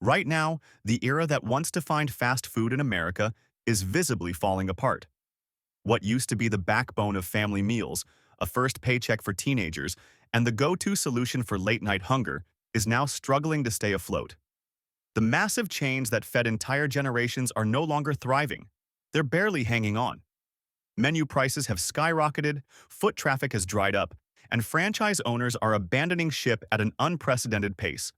Right now, the era that once defined fast food in America is visibly falling apart. What used to be the backbone of family meals, a first paycheck for teenagers, and the go-to solution for late-night hunger is now struggling to stay afloat. The massive chains that fed entire generations are no longer thriving. They're barely hanging on. Menu prices have skyrocketed, foot traffic has dried up, and franchise owners are abandoning ship at an unprecedented pace.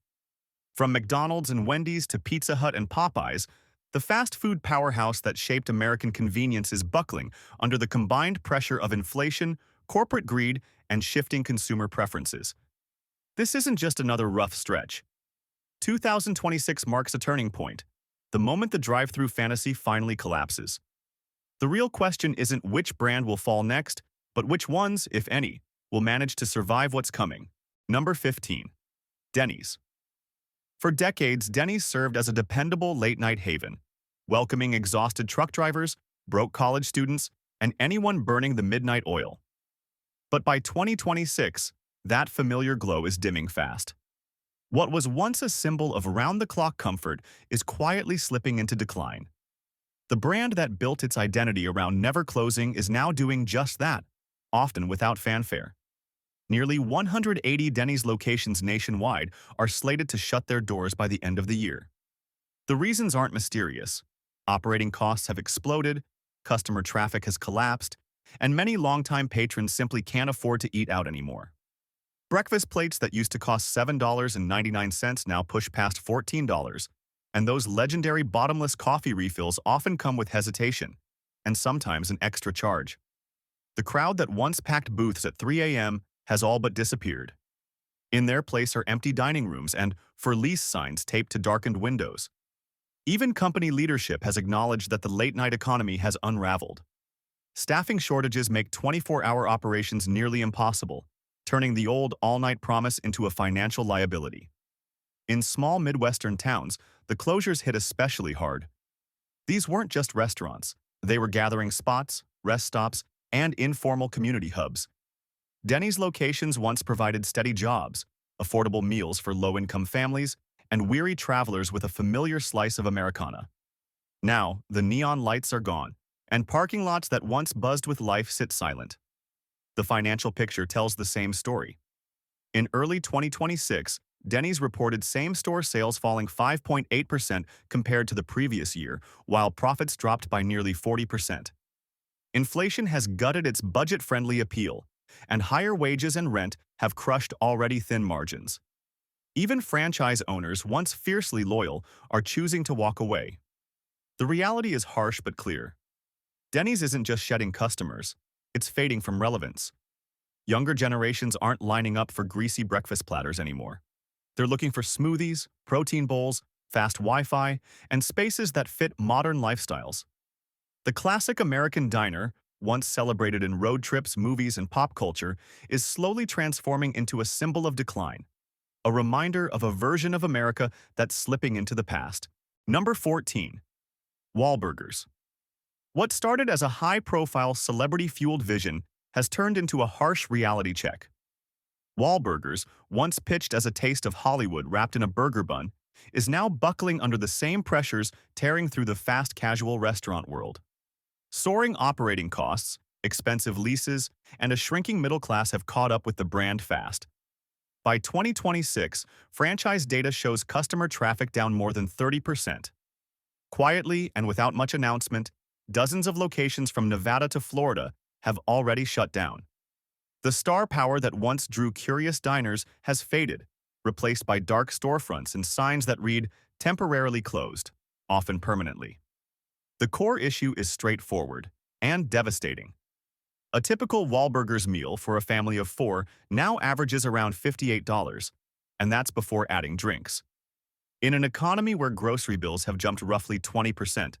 From McDonald's and Wendy's to Pizza Hut and Popeyes, the fast food powerhouse that shaped American convenience is buckling under the combined pressure of inflation, corporate greed, and shifting consumer preferences. This isn't just another rough stretch. 2026 marks a turning point, the moment the drive-through fantasy finally collapses. The real question isn't which brand will fall next, but which ones, if any, will manage to survive what's coming. Number 15. Denny's. For decades, Denny's served as a dependable late-night haven, welcoming exhausted truck drivers, broke college students, and anyone burning the midnight oil. But by 2026, that familiar glow is dimming fast. What was once a symbol of round-the-clock comfort is quietly slipping into decline. The brand that built its identity around never closing is now doing just that, often without fanfare. Nearly 180 Denny's locations nationwide are slated to shut their doors by the end of the year. The reasons aren't mysterious. Operating costs have exploded, customer traffic has collapsed, and many longtime patrons simply can't afford to eat out anymore. Breakfast plates that used to cost $7.99 now push past $14, and those legendary bottomless coffee refills often come with hesitation, and sometimes an extra charge. The crowd that once packed booths at 3 a.m. has all but disappeared. In their place are empty dining rooms and "for lease" signs taped to darkened windows. Even company leadership has acknowledged that the late-night economy has unraveled. Staffing shortages make 24-hour operations nearly impossible, turning the old all-night promise into a financial liability. In small Midwestern towns, the closures hit especially hard. These weren't just restaurants. They were gathering spots, rest stops, and informal community hubs. Denny's locations once provided steady jobs, affordable meals for low-income families, and weary travelers with a familiar slice of Americana. Now, the neon lights are gone, and parking lots that once buzzed with life sit silent. The financial picture tells the same story. In early 2026, Denny's reported same-store sales falling 5.8% compared to the previous year, while profits dropped by nearly 40%. Inflation has gutted its budget-friendly appeal, and higher wages and rent have crushed already thin margins. Even franchise owners, once fiercely loyal, are choosing to walk away. The reality is harsh but clear. Denny's isn't just shedding customers, it's fading from relevance. Younger generations aren't lining up for greasy breakfast platters anymore. They're looking for smoothies, protein bowls, fast Wi-Fi, and spaces that fit modern lifestyles. The classic American diner, once celebrated in road trips, movies, and pop culture, is slowly transforming into a symbol of decline, a reminder of a version of America that's slipping into the past. Number 14. Wahlburgers. What started as a high-profile, celebrity-fueled vision has turned into a harsh reality check. Wahlburgers, once pitched as a taste of Hollywood wrapped in a burger bun, is now buckling under the same pressures tearing through the fast-casual restaurant world. Soaring operating costs, expensive leases, and a shrinking middle class have caught up with the brand fast. By 2026, franchise data shows customer traffic down more than 30%. Quietly and without much announcement, dozens of locations from Nevada to Florida have already shut down. The star power that once drew curious diners has faded, replaced by dark storefronts and signs that read "temporarily closed," often permanently. The core issue is straightforward and devastating. A typical Wahlburgers meal for a family of 4 now averages around $58, and that's before adding drinks. In an economy where grocery bills have jumped roughly 20%,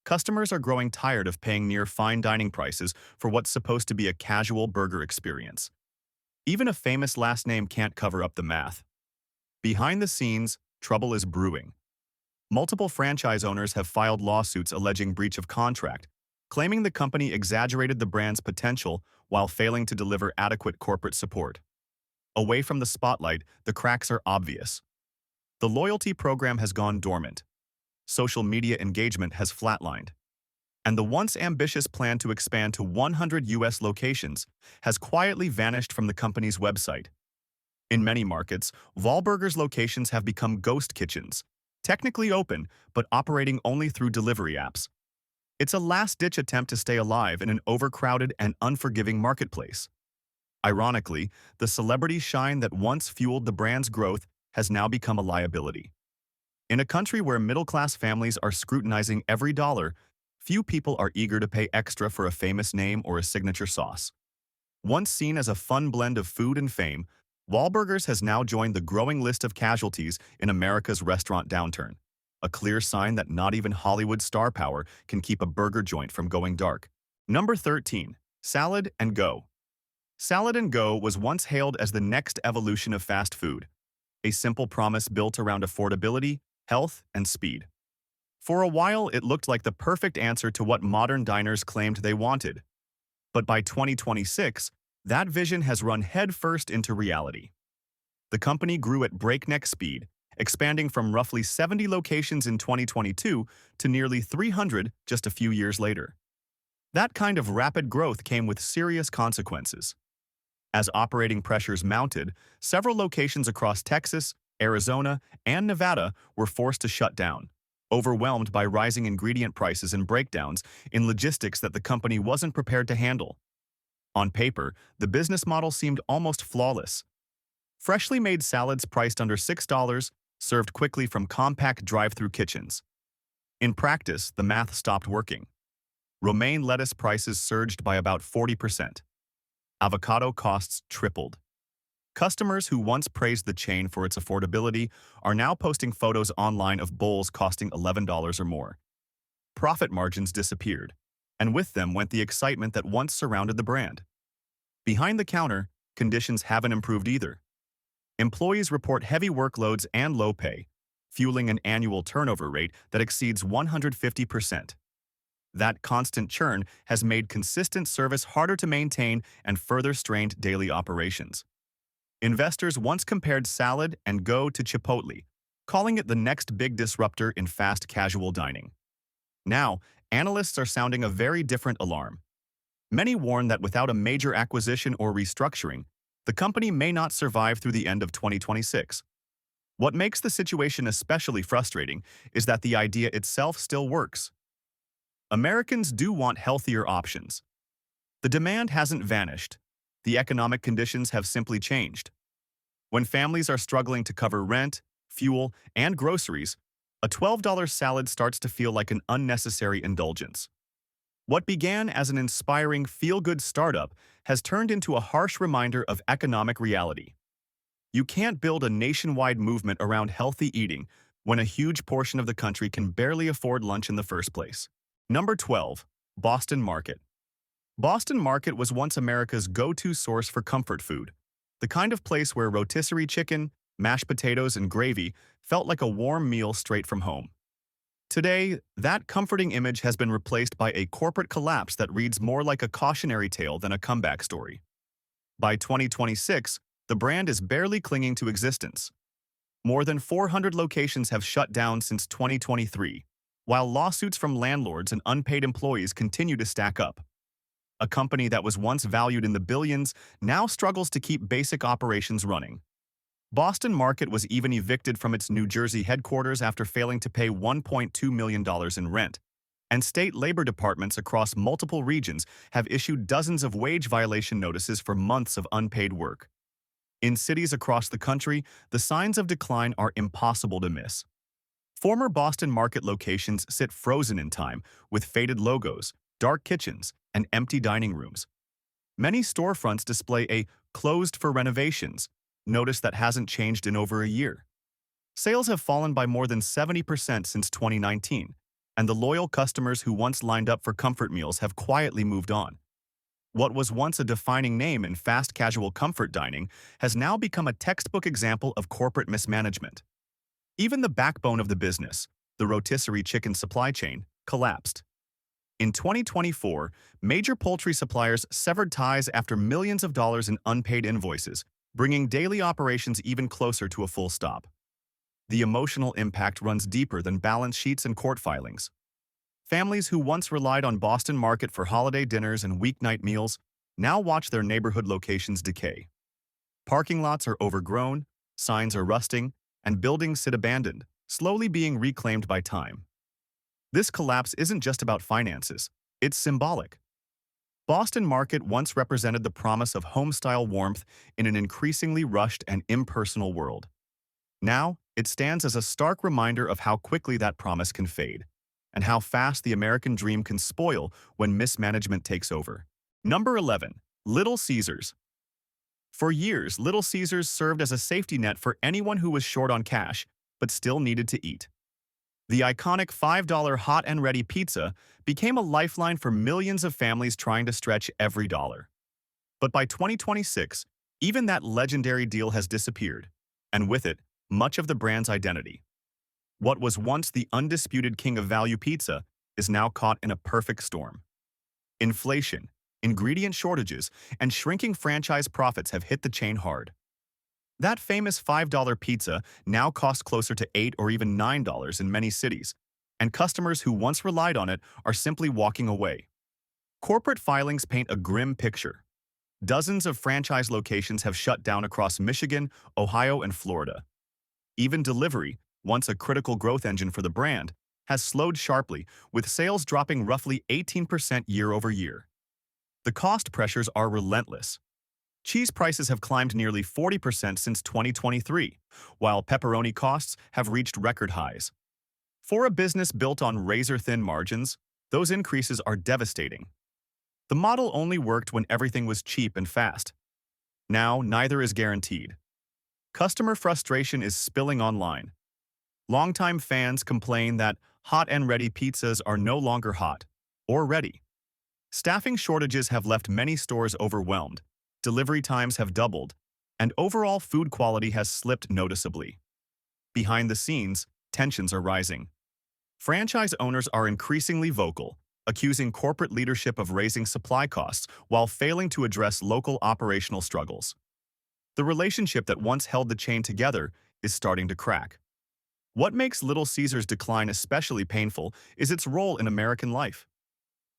customers are growing tired of paying near fine dining prices for what's supposed to be a casual burger experience. Even a famous last name can't cover up the math. Behind the scenes, trouble is brewing. Multiple franchise owners have filed lawsuits alleging breach of contract, claiming the company exaggerated the brand's potential while failing to deliver adequate corporate support. Away from the spotlight, the cracks are obvious. The loyalty program has gone dormant. Social media engagement has flatlined. And the once ambitious plan to expand to 100 U.S. locations has quietly vanished from the company's website. In many markets, Wahlburgers locations have become ghost kitchens, technically open, but operating only through delivery apps. It's a last-ditch attempt to stay alive in an overcrowded and unforgiving marketplace. Ironically, the celebrity shine that once fueled the brand's growth has now become a liability. In a country where middle-class families are scrutinizing every dollar, few people are eager to pay extra for a famous name or a signature sauce. Once seen as a fun blend of food and fame, Wahlburgers has now joined the growing list of casualties in America's restaurant downturn, a clear sign that not even Hollywood star power can keep a burger joint from going dark. Number 13. Salad and Go. Salad and Go was once hailed as the next evolution of fast food, a simple promise built around affordability, health, and speed. For a while, it looked like the perfect answer to what modern diners claimed they wanted. But by 2026, that vision has run headfirst into reality. The company grew at breakneck speed, expanding from roughly 70 locations in 2022 to nearly 300 just a few years later. That kind of rapid growth came with serious consequences. As operating pressures mounted, several locations across Texas, Arizona, and Nevada were forced to shut down, overwhelmed by rising ingredient prices and breakdowns in logistics that the company wasn't prepared to handle. On paper, the business model seemed almost flawless. Freshly made salads priced under $6, served quickly from compact drive-through kitchens. In practice, the math stopped working. Romaine lettuce prices surged by about 40%. Avocado costs tripled. Customers who once praised the chain for its affordability are now posting photos online of bowls costing $11 or more. Profit margins disappeared, and with them went the excitement that once surrounded the brand. Behind the counter, conditions haven't improved either. Employees report heavy workloads and low pay, fueling an annual turnover rate that exceeds 150%. That constant churn has made consistent service harder to maintain and further strained daily operations. Investors once compared Salad and Go to Chipotle, calling it the next big disruptor in fast casual dining. Now, analysts are sounding a very different alarm. Many warn that without a major acquisition or restructuring, the company may not survive through the end of 2026. What makes the situation especially frustrating is that the idea itself still works. Americans do want healthier options. The demand hasn't vanished. The economic conditions have simply changed. When families are struggling to cover rent, fuel, and groceries, a $12 salad starts to feel like an unnecessary indulgence. What began as an inspiring feel-good startup has turned into a harsh reminder of economic reality. You can't build a nationwide movement around healthy eating when a huge portion of the country can barely afford lunch in the first place. Number 12. Boston Market. Boston Market was once America's go-to source for comfort food, the kind of place where rotisserie chicken, mashed potatoes, and gravy felt like a warm meal straight from home. Today, that comforting image has been replaced by a corporate collapse that reads more like a cautionary tale than a comeback story. By 2026, the brand is barely clinging to existence. More than 400 locations have shut down since 2023, while lawsuits from landlords and unpaid employees continue to stack up. A company that was once valued in the billions now struggles to keep basic operations running. Boston Market was even evicted from its New Jersey headquarters after failing to pay $1.2 million in rent, and state labor departments across multiple regions have issued dozens of wage violation notices for months of unpaid work. In cities across the country, the signs of decline are impossible to miss. Former Boston Market locations sit frozen in time, with faded logos, dark kitchens, and empty dining rooms. Many storefronts display a "closed for renovations" notice that hasn't changed in over a year. Sales have fallen by more than 70% since 2019, and the loyal customers who once lined up for comfort meals have quietly moved on. What was once a defining name in fast casual comfort dining has now become a textbook example of corporate mismanagement. Even the backbone of the business, the rotisserie chicken supply chain, collapsed. In 2024, major poultry suppliers severed ties after millions of dollars in unpaid invoices, bringing daily operations even closer to a full stop. The emotional impact runs deeper than balance sheets and court filings. Families who once relied on Boston Market for holiday dinners and weeknight meals now watch their neighborhood locations decay. Parking lots are overgrown, signs are rusting, and buildings sit abandoned, slowly being reclaimed by time. This collapse isn't just about finances, it's symbolic. Boston Market once represented the promise of home-style warmth in an increasingly rushed and impersonal world. Now, it stands as a stark reminder of how quickly that promise can fade, and how fast the American dream can spoil when mismanagement takes over. Number 11. Little Caesars. For years, Little Caesars served as a safety net for anyone who was short on cash, but still needed to eat. The iconic $5 hot and ready pizza became a lifeline for millions of families trying to stretch every dollar. But by 2026, even that legendary deal has disappeared, and with it, much of the brand's identity. What was once the undisputed king of value pizza is now caught in a perfect storm. Inflation, ingredient shortages, and shrinking franchise profits have hit the chain hard. That famous $5 pizza now costs closer to $8 or even $9 in many cities, and customers who once relied on it are simply walking away. Corporate filings paint a grim picture. Dozens of franchise locations have shut down across Michigan, Ohio, and Florida. Even delivery, once a critical growth engine for the brand, has slowed sharply, with sales dropping roughly 18% year over year. The cost pressures are relentless. Cheese prices have climbed nearly 40% since 2023, while pepperoni costs have reached record highs. For a business built on razor-thin margins, those increases are devastating. The model only worked when everything was cheap and fast. Now, neither is guaranteed. Customer frustration is spilling online. Longtime fans complain that hot and ready pizzas are no longer hot or ready. Staffing shortages have left many stores overwhelmed, delivery times have doubled, and overall food quality has slipped noticeably. Behind the scenes, tensions are rising. Franchise owners are increasingly vocal, accusing corporate leadership of raising supply costs while failing to address local operational struggles. The relationship that once held the chain together is starting to crack. What makes Little Caesars' decline especially painful is its role in American life.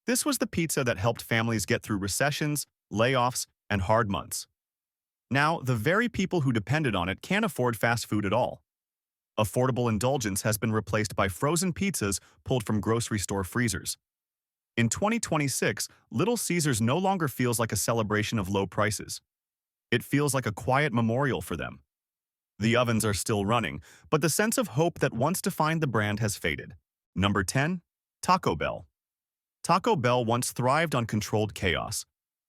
This was the pizza that helped families get through recessions, layoffs, and hard months. Now, the very people who depended on it can't afford fast food at all. Affordable indulgence has been replaced by frozen pizzas pulled from grocery store freezers. In 2026, Little Caesars no longer feels like a celebration of low prices. It feels like a quiet memorial for them. The ovens are still running, but the sense of hope that once defined the brand has faded. Number 10. Taco Bell. Taco Bell once thrived on controlled chaos,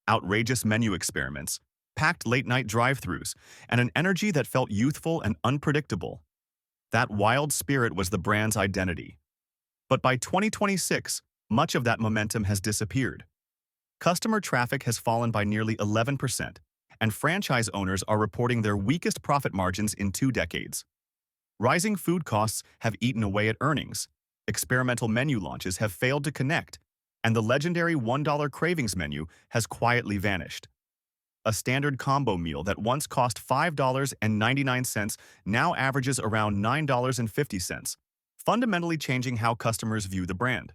outrageous menu experiments, packed late-night drive-thrus, and an energy that felt youthful and unpredictable. That wild spirit was the brand's identity. But by 2026, much of that momentum has disappeared. Customer traffic has fallen by nearly 11%, and franchise owners are reporting their weakest profit margins in 2 decades. Rising food costs have eaten away at earnings, experimental menu launches have failed to connect, and the legendary $1 cravings menu has quietly vanished. A standard combo meal that once cost $5.99 now averages around $9.50, fundamentally changing how customers view the brand.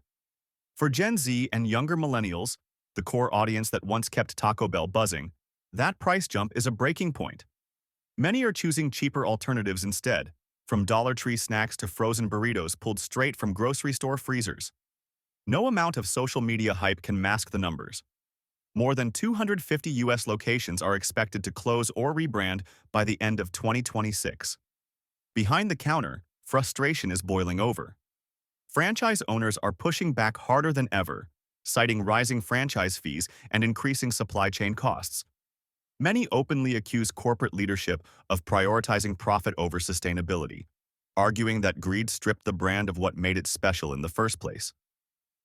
For Gen Z and younger millennials, the core audience that once kept Taco Bell buzzing, that price jump is a breaking point. Many are choosing cheaper alternatives instead, from Dollar Tree snacks to frozen burritos pulled straight from grocery store freezers. No amount of social media hype can mask the numbers. More than 250 U.S. locations are expected to close or rebrand by the end of 2026. Behind the counter, frustration is boiling over. Franchise owners are pushing back harder than ever, citing rising franchise fees and increasing supply chain costs. Many openly accuse corporate leadership of prioritizing profit over sustainability, arguing that greed stripped the brand of what made it special in the first place.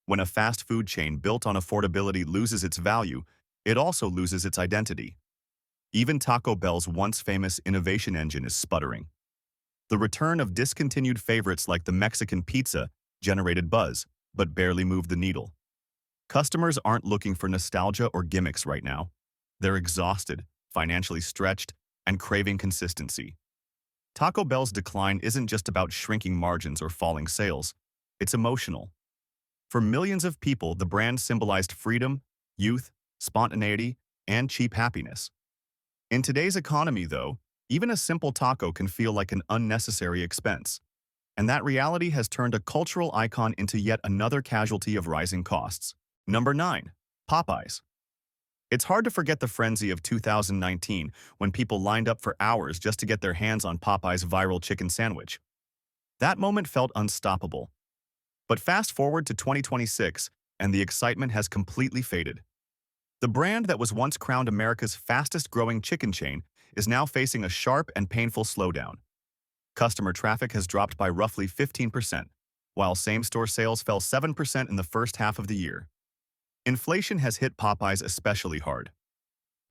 When a fast food chain built on affordability loses its value, it also loses its identity. Even Taco Bell's once famous innovation engine is sputtering. The return of discontinued favorites like the Mexican pizza generated buzz, but barely moved the needle. Customers aren't looking for nostalgia or gimmicks right now. They're exhausted, financially stretched, and craving consistency. Taco Bell's decline isn't just about shrinking margins or falling sales. It's emotional. For millions of people, the brand symbolized freedom, youth, spontaneity, and cheap happiness. In today's economy, though, even a simple taco can feel like an unnecessary expense. And that reality has turned a cultural icon into yet another casualty of rising costs. Number 9. Popeyes. It's hard to forget the frenzy of 2019 when people lined up for hours just to get their hands on Popeye's viral chicken sandwich. That moment felt unstoppable. But fast forward to 2026, and the excitement has completely faded. The brand that was once crowned America's fastest-growing chicken chain is now facing a sharp and painful slowdown. Customer traffic has dropped by roughly 15%, while same-store sales fell 7% in the first half of the year. Inflation has hit Popeyes especially hard.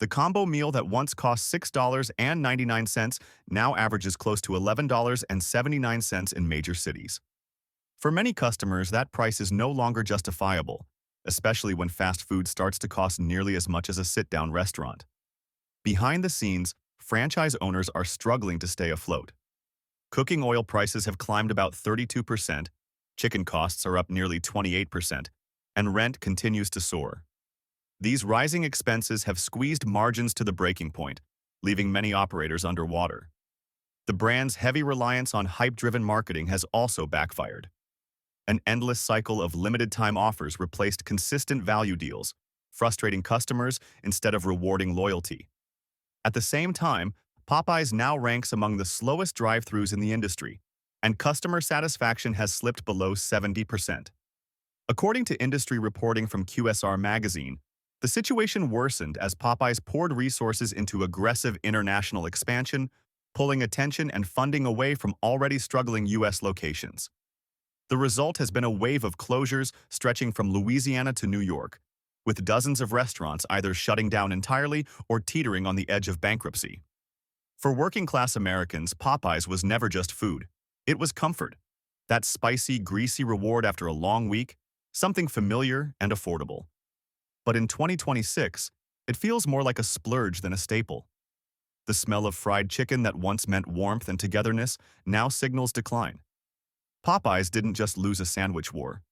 The combo meal that once cost $6.99 now averages close to $11.79 in major cities. For many customers, that price is no longer justifiable, especially when fast food starts to cost nearly as much as a sit-down restaurant. Behind the scenes, franchise owners are struggling to stay afloat. Cooking oil prices have climbed about 32%, chicken costs are up nearly 28%, and rent continues to soar. These rising expenses have squeezed margins to the breaking point, leaving many operators underwater. The brand's heavy reliance on hype-driven marketing has also backfired. An endless cycle of limited-time offers replaced consistent value deals, frustrating customers instead of rewarding loyalty. At the same time, Popeyes now ranks among the slowest drive-thrus in the industry, and customer satisfaction has slipped below 70%. According to industry reporting from QSR Magazine, the situation worsened as Popeyes poured resources into aggressive international expansion, pulling attention and funding away from already struggling U.S. locations. The result has been a wave of closures stretching from Louisiana to New York, with dozens of restaurants either shutting down entirely or teetering on the edge of bankruptcy. For working-class Americans, Popeyes was never just food. It was comfort. That spicy, greasy reward after a long week, something familiar and affordable. But in 2026, it feels more like a splurge than a staple. The smell of fried chicken that once meant warmth and togetherness now signals decline. Popeyes didn't just lose a sandwich war.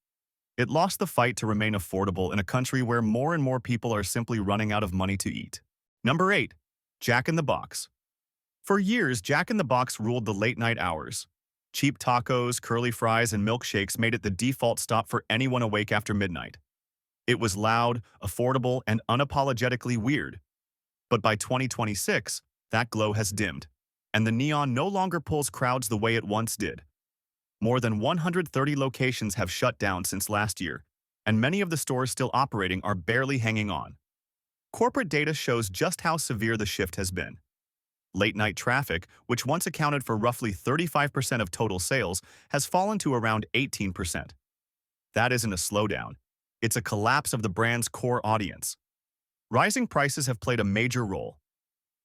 It lost the fight to remain affordable in a country where more and more people are simply running out of money to eat. Number 8. Jack in the Box. For years, Jack in the Box ruled the late-night hours. Cheap tacos, curly fries, and milkshakes made it the default stop for anyone awake after midnight. It was loud, affordable, and unapologetically weird. But by 2026, that glow has dimmed, and the neon no longer pulls crowds the way it once did. More than 130 locations have shut down since last year, and many of the stores still operating are barely hanging on. Corporate data shows just how severe the shift has been. Late-night traffic, which once accounted for roughly 35% of total sales, has fallen to around 18%. That isn't a slowdown. It's a collapse of the brand's core audience. Rising prices have played a major role.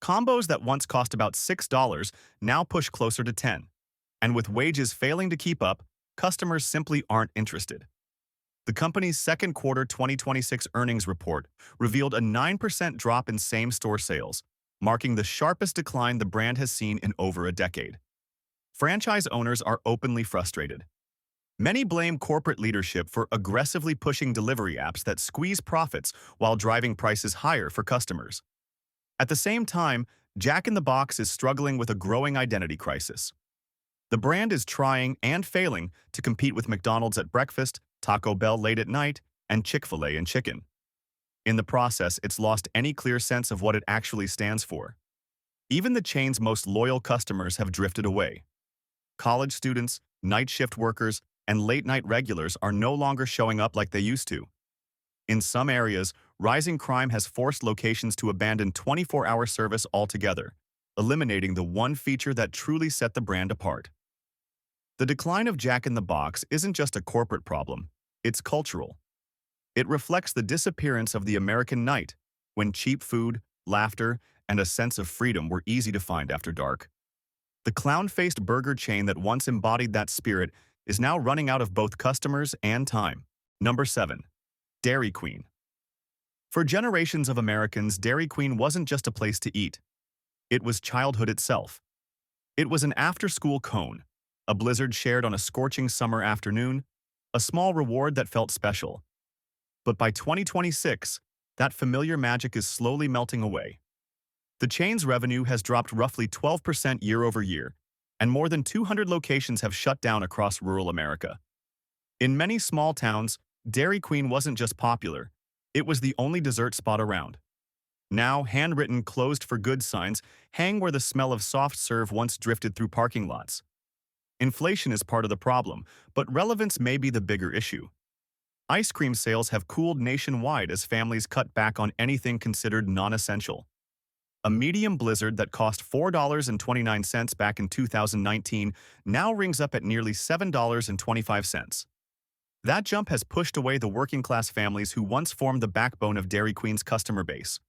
Combos that once cost about $6 now push closer to $10. And with wages failing to keep up, customers simply aren't interested. The company's second quarter 2026 earnings report revealed a 9% drop in same-store sales, marking the sharpest decline the brand has seen in over a decade. Franchise owners are openly frustrated. Many blame corporate leadership for aggressively pushing delivery apps that squeeze profits while driving prices higher for customers. At the same time, Jack in the Box is struggling with a growing identity crisis. The brand is trying and failing to compete with McDonald's at breakfast, Taco Bell late at night, and Chick-fil-A in chicken. In the process, it's lost any clear sense of what it actually stands for. Even the chain's most loyal customers have drifted away. College students, night shift workers, and late-night regulars are no longer showing up like they used to. In some areas, rising crime has forced locations to abandon 24-hour service altogether, eliminating the one feature that truly set the brand apart. The decline of Jack in the Box isn't just a corporate problem, it's cultural. It reflects the disappearance of the American night, when cheap food, laughter, and a sense of freedom were easy to find after dark. The clown-faced burger chain that once embodied that spirit is now running out of both customers and time. Number 7. Dairy Queen. For generations of Americans, Dairy Queen wasn't just a place to eat. It was childhood itself. It was an after-school cone, a blizzard shared on a scorching summer afternoon, a small reward that felt special. But by 2026, that familiar magic is slowly melting away. The chain's revenue has dropped roughly 12% year over year, and more than 200 locations have shut down across rural America. In many small towns, Dairy Queen wasn't just popular, it was the only dessert spot around. Now, handwritten closed for good signs hang where the smell of soft serve once drifted through parking lots. Inflation is part of the problem, but relevance may be the bigger issue. Ice cream sales have cooled nationwide as families cut back on anything considered non-essential. A medium blizzard that cost $4.29 back in 2019 now rings up at nearly $7.25. That jump has pushed away the working-class families who once formed the backbone of Dairy Queen's customer base.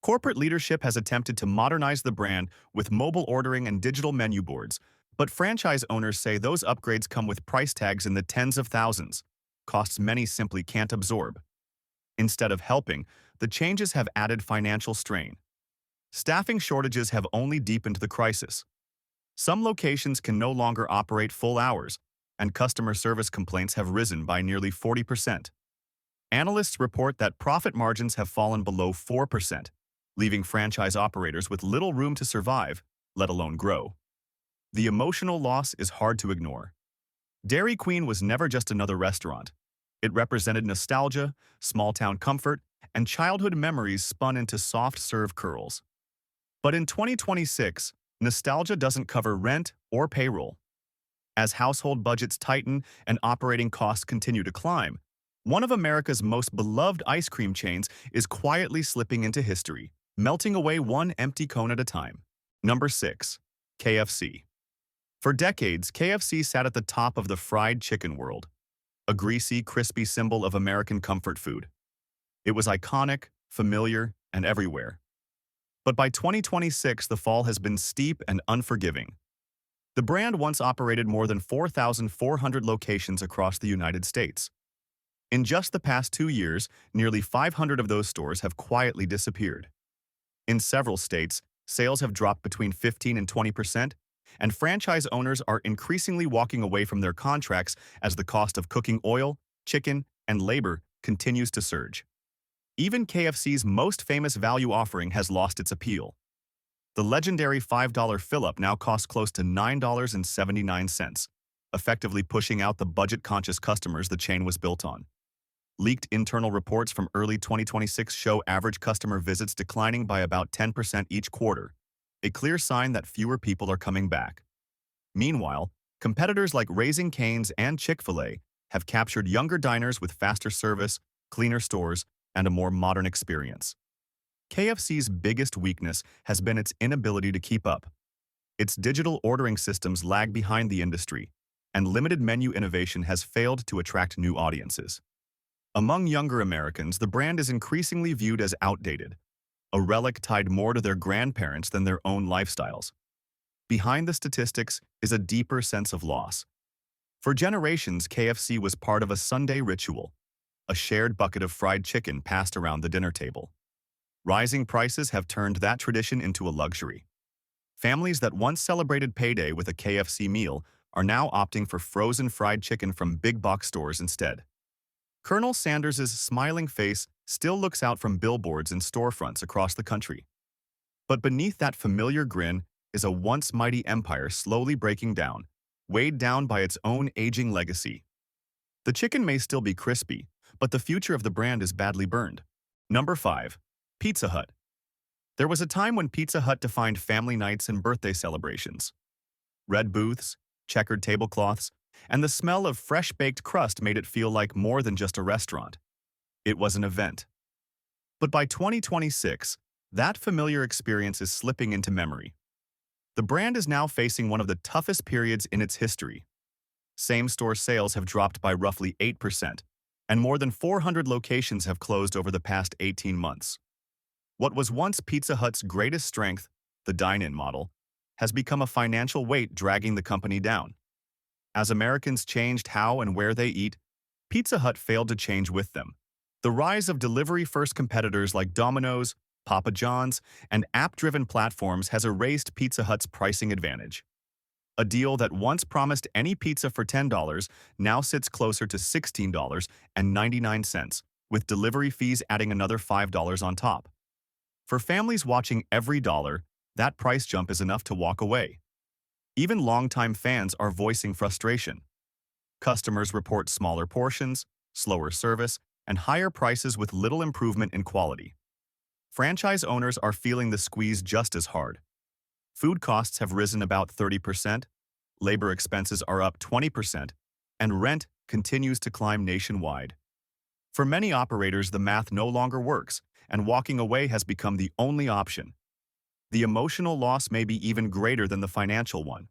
Corporate leadership has attempted to modernize the brand with mobile ordering and digital menu boards, but franchise owners say those upgrades come with price tags in the tens of thousands, costs many simply can't absorb. Instead of helping, the changes have added financial strain. Staffing shortages have only deepened the crisis. Some locations can no longer operate full hours, and customer service complaints have risen by nearly 40%. Analysts report that profit margins have fallen below 4%, leaving franchise operators with little room to survive, let alone grow. The emotional loss is hard to ignore. Dairy Queen was never just another restaurant. It represented nostalgia, small-town comfort, and childhood memories spun into soft-serve curls. But in 2026, nostalgia doesn't cover rent or payroll. As household budgets tighten and operating costs continue to climb, one of America's most beloved ice cream chains is quietly slipping into history, melting away one empty cone at a time. Number 6. KFC. For decades, KFC sat at the top of the fried chicken world, a greasy, crispy symbol of American comfort food. It was iconic, familiar, and everywhere. But by 2026, the fall has been steep and unforgiving. The brand once operated more than 4,400 locations across the United States. In just the past 2 years, nearly 500 of those stores have quietly disappeared. In several states, sales have dropped between 15 and 20%, and franchise owners are increasingly walking away from their contracts as the cost of cooking oil, chicken, and labor continues to surge. Even KFC's most famous value offering has lost its appeal. The legendary $5 fill-up now costs close to $9.79, effectively pushing out the budget-conscious customers the chain was built on. Leaked internal reports from early 2026 show average customer visits declining by about 10% each quarter, a clear sign that fewer people are coming back. Meanwhile, competitors like Raising Cane's and Chick-fil-A have captured younger diners with faster service, cleaner stores, and a more modern experience. KFC's biggest weakness has been its inability to keep up. Its digital ordering systems lag behind the industry, and limited menu innovation has failed to attract new audiences. Among younger Americans, the brand is increasingly viewed as outdated, a relic tied more to their grandparents than their own lifestyles. Behind the statistics is a deeper sense of loss. For generations, KFC was part of a Sunday ritual, a shared bucket of fried chicken passed around the dinner table. Rising prices have turned that tradition into a luxury. Families that once celebrated payday with a KFC meal are now opting for frozen fried chicken from big box stores instead. Colonel Sanders' smiling face still looks out from billboards and storefronts across the country. But beneath that familiar grin is a once mighty empire slowly breaking down, weighed down by its own aging legacy. The chicken may still be crispy, but the future of the brand is badly burned. Number 5. Pizza Hut. There was a time when Pizza Hut defined family nights and birthday celebrations. Red booths, checkered tablecloths, and the smell of fresh-baked crust made it feel like more than just a restaurant. It was an event. But by 2026, that familiar experience is slipping into memory. The brand is now facing one of the toughest periods in its history. Same-store sales have dropped by roughly 8%, and more than 400 locations have closed over the past 18 months. What was once Pizza Hut's greatest strength, the dine-in model, has become a financial weight dragging the company down. As Americans changed how and where they eat, Pizza Hut failed to change with them. The rise of delivery-first competitors like Domino's, Papa John's, and app-driven platforms has erased Pizza Hut's pricing advantage. A deal that once promised any pizza for $10 now sits closer to $16.99, with delivery fees adding another $5 on top. For families watching every dollar, that price jump is enough to walk away. Even longtime fans are voicing frustration. Customers report smaller portions, slower service, and higher prices with little improvement in quality. Franchise owners are feeling the squeeze just as hard. Food costs have risen about 30%, labor expenses are up 20%, and rent continues to climb nationwide. For many operators, the math no longer works, and walking away has become the only option. The emotional loss may be even greater than the financial one.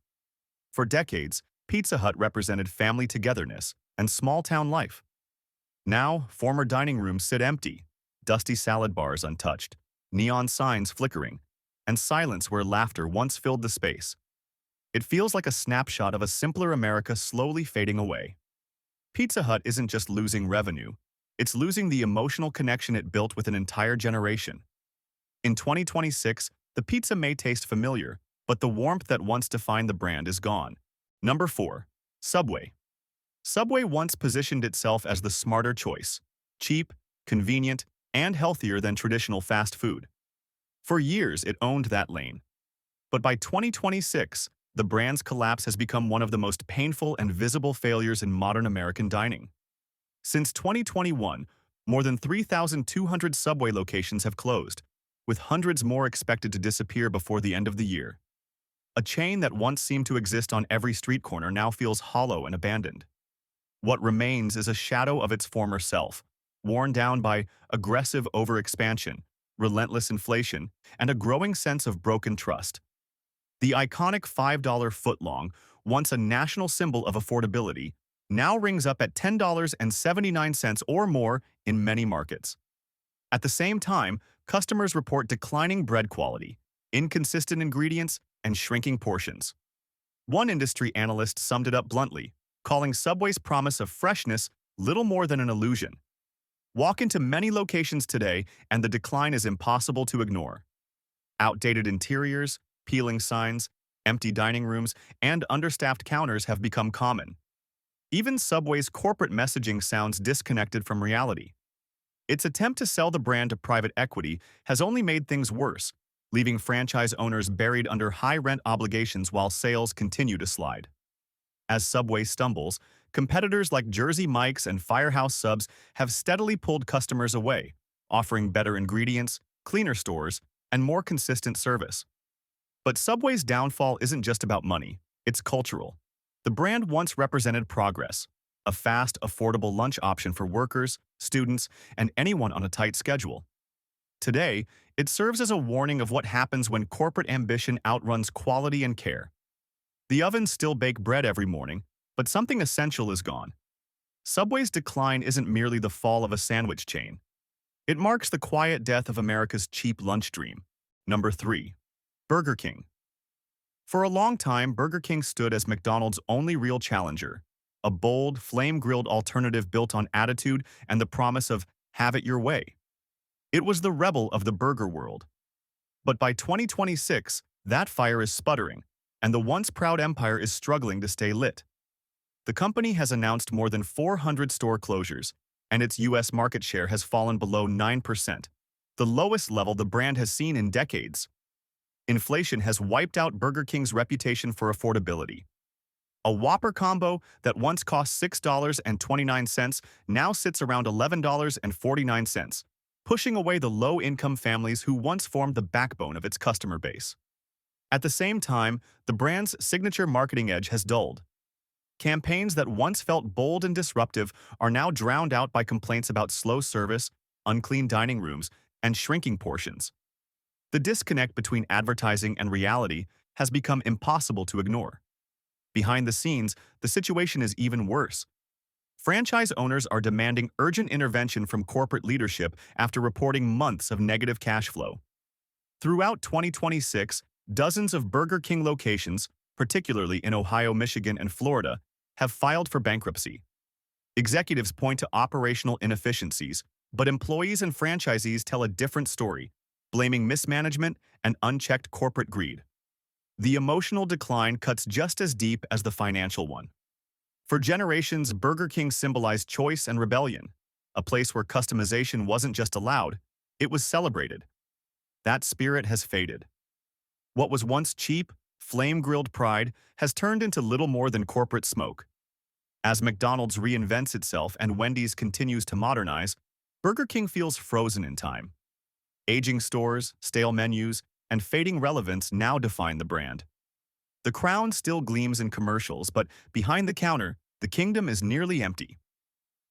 For decades, Pizza Hut represented family togetherness and small-town life. Now, former dining rooms sit empty, dusty salad bars untouched, neon signs flickering, and silence where laughter once filled the space. It feels like a snapshot of a simpler America slowly fading away. Pizza Hut isn't just losing revenue, it's losing the emotional connection it built with an entire generation. In 2026, the pizza may taste familiar, but the warmth that once defined the brand is gone. Number 4. Subway. Subway once positioned itself as the smarter choice, cheap, convenient, and healthier than traditional fast food. For years, it owned that lane. But by 2026, the brand's collapse has become one of the most painful and visible failures in modern American dining. Since 2021, more than 3,200 Subway locations have closed, with hundreds more expected to disappear before the end of the year. A chain that once seemed to exist on every street corner now feels hollow and abandoned. What remains is a shadow of its former self, worn down by aggressive overexpansion, relentless inflation, and a growing sense of broken trust. The iconic $5 footlong, once a national symbol of affordability, now rings up at $10.79 or more in many markets. At the same time, customers report declining bread quality, inconsistent ingredients, and shrinking portions. One industry analyst summed it up bluntly, calling Subway's promise of freshness little more than an illusion. Walk into many locations today, and the decline is impossible to ignore. Outdated interiors, peeling signs, empty dining rooms, and understaffed counters have become common. Even Subway's corporate messaging sounds disconnected from reality. Its attempt to sell the brand to private equity has only made things worse, leaving franchise owners buried under high rent obligations while sales continue to slide. As Subway stumbles, competitors like Jersey Mike's and Firehouse Subs have steadily pulled customers away, offering better ingredients, cleaner stores, and more consistent service. But Subway's downfall isn't just about money, it's cultural. The brand once represented progress, a fast, affordable lunch option for workers, students, and anyone on a tight schedule. Today, it serves as a warning of what happens when corporate ambition outruns quality and care. The ovens still bake bread every morning, but something essential is gone. Subway's decline isn't merely the fall of a sandwich chain. It marks the quiet death of America's cheap lunch dream. Number 3. Burger King. For a long time, Burger King stood as McDonald's only real challenger, a bold, flame-grilled alternative built on attitude and the promise of have it your way. It was the rebel of the burger world. But by 2026, that fire is sputtering, and the once proud empire is struggling to stay lit. The company has announced more than 400 store closures, and its U.S. market share has fallen below 9%, the lowest level the brand has seen in decades. Inflation has wiped out Burger King's reputation for affordability. A Whopper combo that once cost $6.29 now sits around $11.49, pushing away the low-income families who once formed the backbone of its customer base. At the same time, the brand's signature marketing edge has dulled. Campaigns that once felt bold and disruptive are now drowned out by complaints about slow service, unclean dining rooms, and shrinking portions. The disconnect between advertising and reality has become impossible to ignore. Behind the scenes, the situation is even worse. Franchise owners are demanding urgent intervention from corporate leadership after reporting months of negative cash flow. Throughout 2026, dozens of Burger King locations, particularly in Ohio, Michigan, and Florida, have filed for bankruptcy. Executives point to operational inefficiencies, but employees and franchisees tell a different story, blaming mismanagement and unchecked corporate greed. The emotional decline cuts just as deep as the financial one. For generations, Burger King symbolized choice and rebellion, a place where customization wasn't just allowed, it was celebrated. That spirit has faded. What was once cheap, flame-grilled pride has turned into little more than corporate smoke. As McDonald's reinvents itself and Wendy's continues to modernize, Burger King feels frozen in time. Aging stores, stale menus, and fading relevance now define the brand. The crown still gleams in commercials, but behind the counter, the kingdom is nearly empty.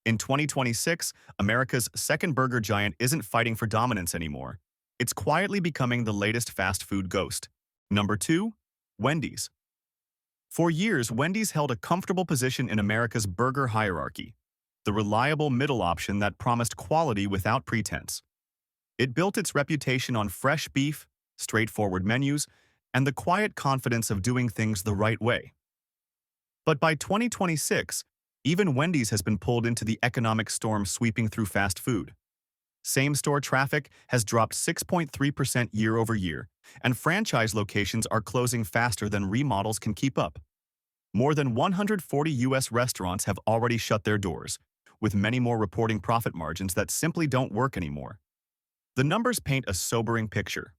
In 2026, America's second burger giant isn't fighting for dominance anymore. It's quietly becoming the latest fast food ghost. Number 2. Wendy's. For years, Wendy's held a comfortable position in America's burger hierarchy, the reliable middle option that promised quality without pretense. It built its reputation on fresh beef, straightforward menus, and the quiet confidence of doing things the right way. But by 2026, even Wendy's has been pulled into the economic storm sweeping through fast food. Same-store traffic has dropped 6.3% year over year, and franchise locations are closing faster than remodels can keep up. More than 140 U.S. restaurants have already shut their doors, with many more reporting profit margins that simply don't work anymore. The numbers paint a sobering picture.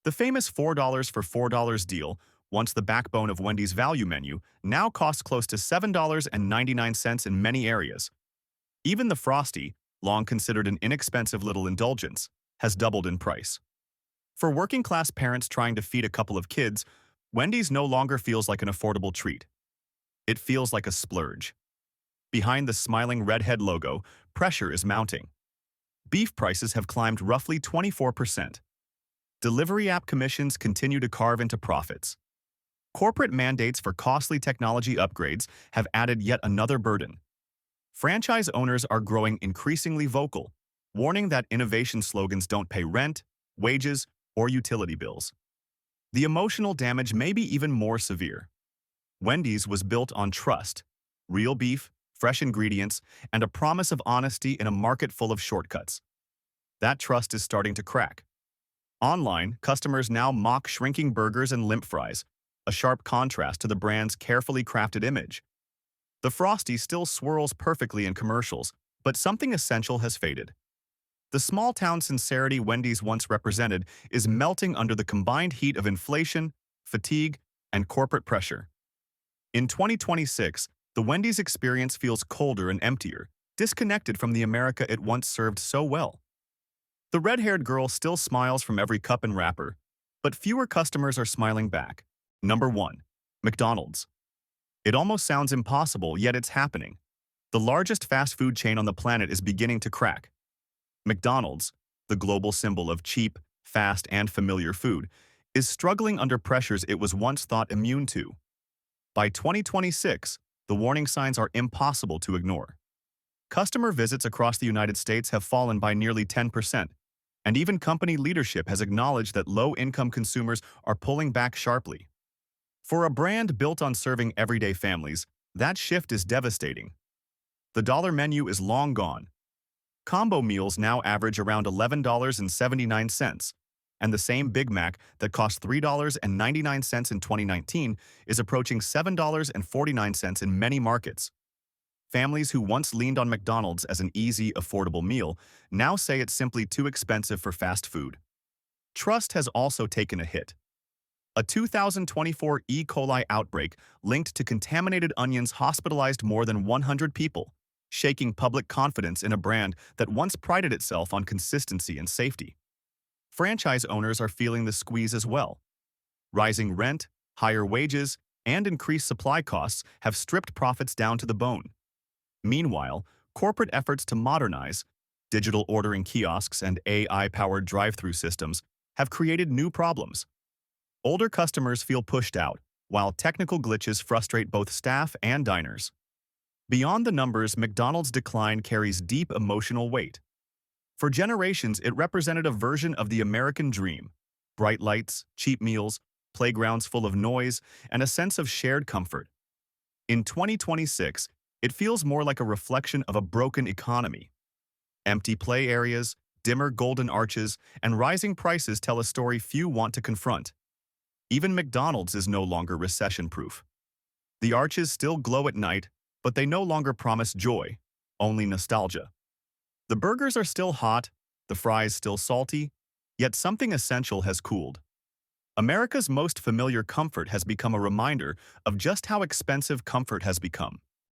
The famous $4 for $4 deal, once the backbone of Wendy's value menu, now costs close to $7.99 in many areas. Even the Frosty, long considered an inexpensive little indulgence, has doubled in price. For working-class parents trying to feed a couple of kids, Wendy's no longer feels like an affordable treat. It feels like a splurge. Behind the smiling redhead logo, pressure is mounting. Beef prices have climbed roughly 24%. Delivery app commissions continue to carve into profits. Corporate mandates for costly technology upgrades have added yet another burden. Franchise owners are growing increasingly vocal, warning that innovation slogans don't pay rent, wages, or utility bills. The emotional damage may be even more severe. Wendy's was built on trust, real beef, fresh ingredients, and a promise of honesty in a market full of shortcuts. That trust is starting to crack. Online, customers now mock shrinking burgers and limp fries, a sharp contrast to the brand's carefully crafted image. The Frosty still swirls perfectly in commercials, but something essential has faded. The small-town sincerity Wendy's once represented is melting under the combined heat of inflation, fatigue, and corporate pressure. In 2026, the Wendy's experience feels colder and emptier, disconnected from the America it once served so well. The red-haired girl still smiles from every cup and wrapper, but fewer customers are smiling back. Number 1. McDonald's. It almost sounds impossible, yet it's happening. The largest fast food chain on the planet is beginning to crack. McDonald's, the global symbol of cheap, fast, and familiar food, is struggling under pressures it was once thought immune to. By 2026, the warning signs are impossible to ignore. Customer visits across the United States have fallen by nearly 10%, and even company leadership has acknowledged that low-income consumers are pulling back sharply. For a brand built on serving everyday families, that shift is devastating. The dollar menu is long gone. Combo meals now average around $11.79, and the same Big Mac that cost $3.99 in 2019 is approaching $7.49 in many markets. Families who once leaned on McDonald's as an easy, affordable meal now say it's simply too expensive for fast food. Trust has also taken a hit. A 2024 E. coli outbreak linked to contaminated onions hospitalized more than 100 people, shaking public confidence in a brand that once prided itself on consistency and safety. Franchise owners are feeling the squeeze as well. Rising rent, higher wages, and increased supply costs have stripped profits down to the bone. Meanwhile, corporate efforts to modernize, digital ordering kiosks and AI-powered drive-through systems have created new problems. Older customers feel pushed out, while technical glitches frustrate both staff and diners. Beyond the numbers, McDonald's decline carries deep emotional weight. For generations, it represented a version of the American dream: bright lights, cheap meals, playgrounds full of noise, and a sense of shared comfort. In 2026, it feels more like a reflection of a broken economy. Empty play areas, Dimmer golden arches and rising prices tell a story few want to confront. Even McDonald's is no longer recession-proof. The arches still glow at night, but they no longer promise joy, only nostalgia. The burgers are still hot, the fries still salty, yet something essential has cooled. America's most familiar comfort has become a reminder of just how expensive comfort has become.